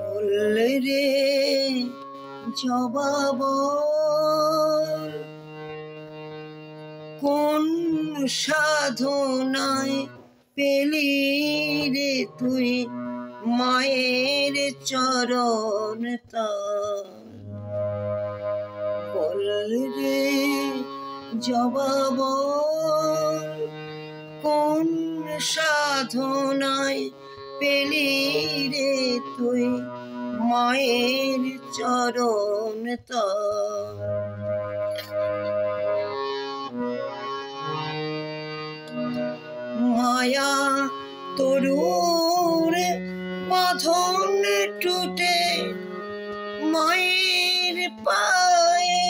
বললে রে জবাব কোন সাধনায় পেলি রে তুই মায়ের চরণ তল। বল রে জবাব কোন সাধনায় পেলি রে তুই মায়ের চরণ তল। মায়া তরুর বাঁধন টুটে মায়ের পায়ে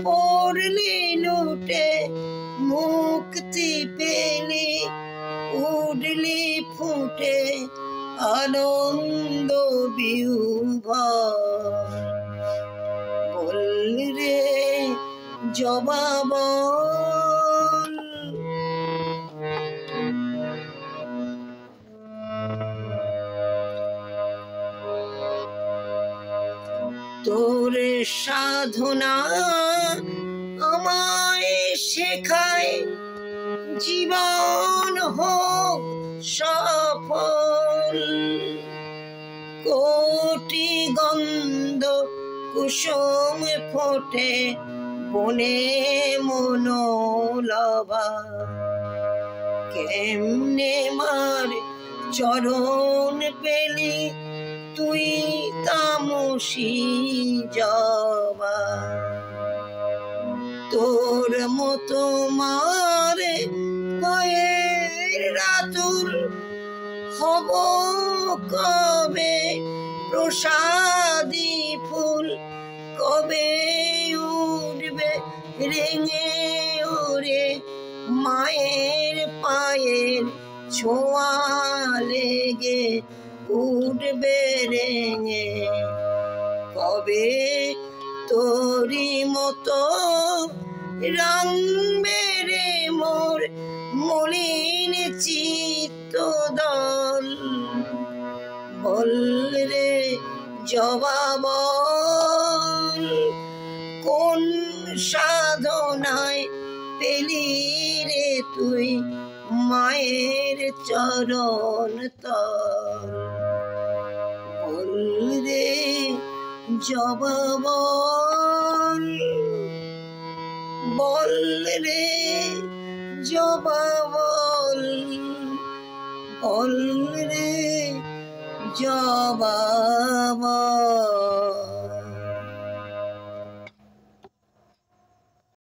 পড়লি লুটে মুক্তি পেলি উঠলি ফুটে আনন্দ বিভোর। বল রে জবাব তোর সাধনা আমায় শেখায় জীবন হোক সফল। কোটি গন্ধ কুসুম ফোটে বনে মনোলভা কেমনে মার চরণ পেলি তুই তামসী জবা। তোর মতো মারে পায়ের রাতুল হব কবে প্রসাদী ফুল কবে উঠবে রেঙে ওরে মায়ের পায়ের ছোঁয়া লেগে উঠবে রেঙে। কবে তোরি মতো রাঙবে রে মোর মলিন চিত্ত দল। বল রে জবাব কোন সাধনায় পেলি রে তুই মায়ের চরণ তল। বল রে জবাব বল রে জবাব বল রে জবাব।